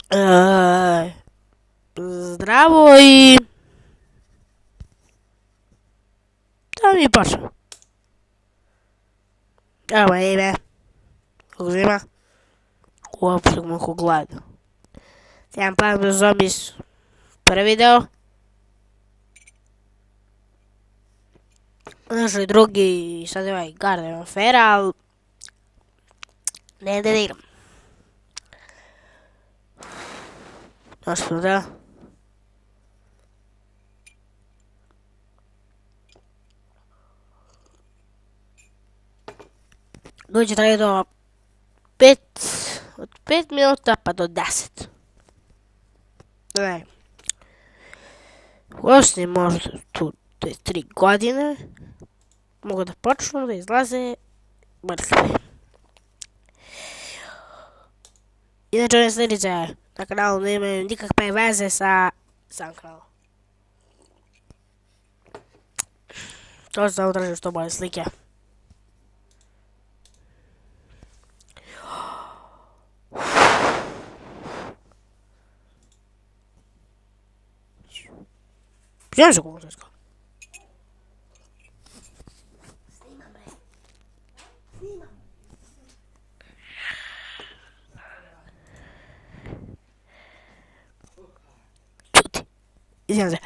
E, Zdravo i da mi počne. Evo me ime, kako žima, uopšte me ko gleda. Sjedan plan bez zombies, prvi deo, znaš i drugi, sad je ovaj Garden Afera, ali ne da igram. Znaš što da? Dođe traje do 5 minuta pa do 10. Ne. Uosni možda tu 3 godine mogu da počnu da izlaze mrtve. Inače ove sledice na kanalu nemaju nikakve veze sa sam kanalom. To se samo traži što bolje slike. Gdje se kako se snimam bre. Snimam. Čuti. Izvijem se.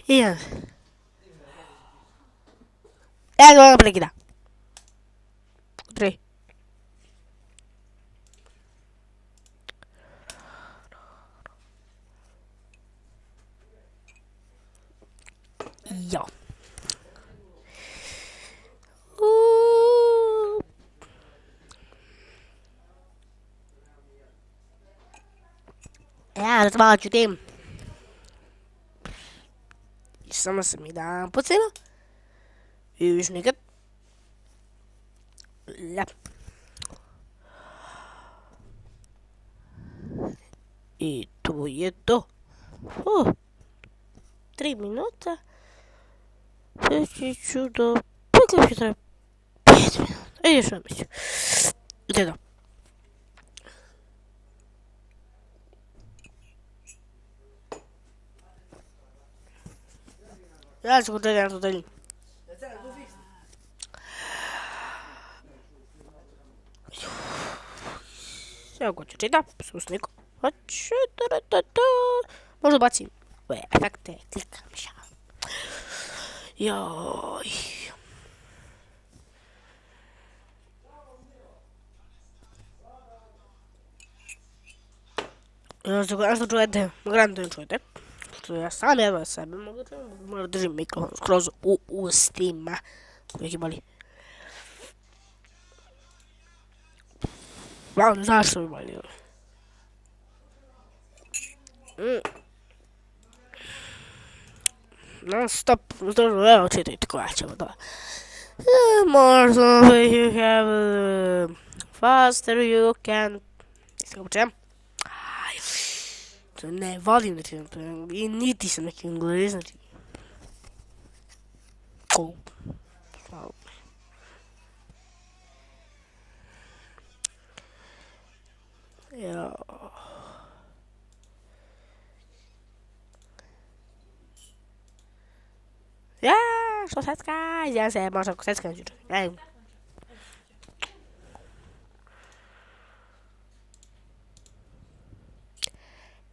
Izvijem se. Evo ga prekida. 3. Ja. Ja, dat malo čutim. I samo sam jedan put snimao. I više nikad. Lep. I to je to. 3 minuta. Preći ću do... Koliko mi treba? 5 minuta. Još vam ću. Gdje da? Ja ću kod tega na to delim. Evo ko će čita, susniku. Hoće, možda bacim ove efekte, klikam ja. Joj. Što čujete, garantujem ne čujete. Što ja sam jedva sebe mogu čujem, možda držim mikrofon skroz u ustima. Uvijek je boli. Ne znaš što mi boli. Non stop, evo čitajte koja ćemo da. More zombies you have, faster you can. Kako čem? Ne volim da čitam, i niti sam neki Englez, znači. Ja. Ja, što secka, ja se možda ako secka neću čuti.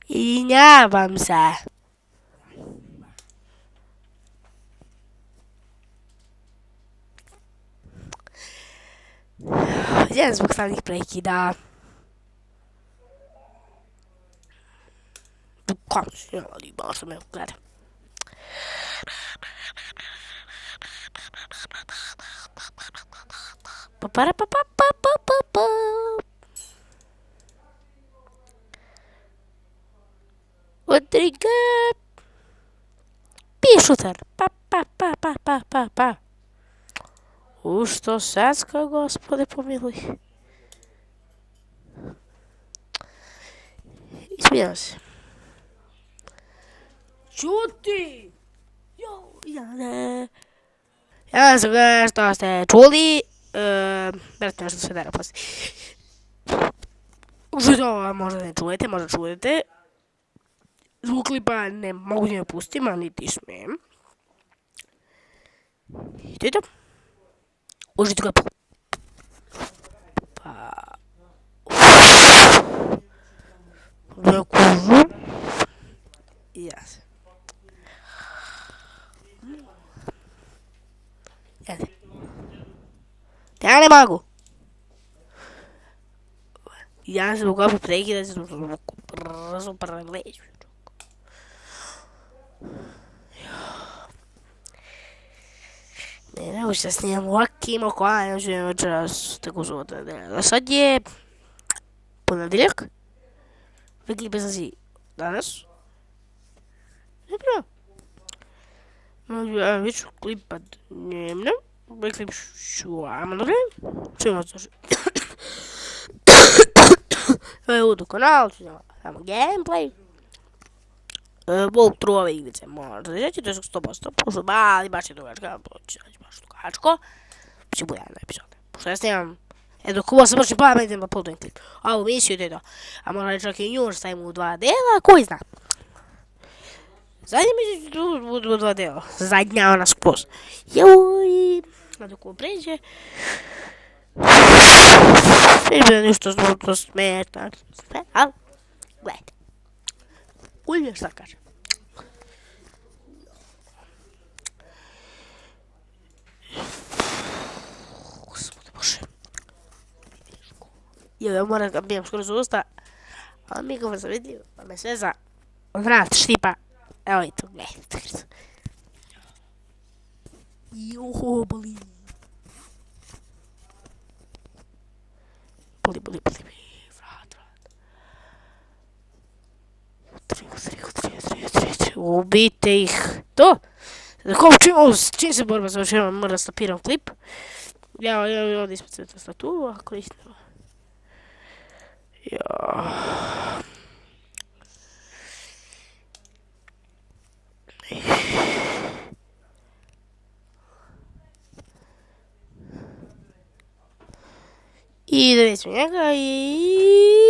Izvinjavam se. Izvinjam zbog stalnih prekida. Bukvalno se ali malo sam me gleda. Odriga. Pišutar. Pa. Što secka, gospode pomiluj. Sviđam se. Čuti! Jo, ja ne. Ja sam ga što ste čuli. Brate, nešto se dara poslije. Što možda ne čujete, možda čujete. Zvuk klipa ne mogu da pustim, a niti smijem. I to je to. Užite klipu. Pa... Da kužu. I ja se. Jeste. Ja ne mogu. Ja se mogu opet prekidati zbog brzo preleću. Ne mogu se snimam ovakvim okolima, želim večeras tako zovete nedelja. Sad je ponedeljak. Klip izlazi danas. Dobro. Ja već klipa dnevno. Klip ću vam dobro. Čujemo se. To je u kanal, samo gameplay. Walk through ove igrice možda reći, to je 100%, pošto ali baš je dugačka, baš dugačko. Biće bude jedna epizoda. Pošto ja snimam, dok ovo se počne pametim da podujem klip. A ovu misiju to je to. A možda čak i nju stavimo u 2 dela, koji zna. Zadnja misija budu u 2 dela. Zadnja ona skroz. Joj, a dok ovo pređe. Ne bi ništa zbog smeta, ali gledajte. Ulje šta kaže. Gospode Bože. Ja moram da bijem skoro za usta. A mikrofon sam vidio, pa me sve za vrat štipa. Evo i to, gledajte. Joho, boli. Boli. Vrat. Utri. Ubite ih. To. Čim se borba završila, moram da stopiram klip. Ja ovdje ispred sve tastaturu, ako istina. I da vidimo njega i...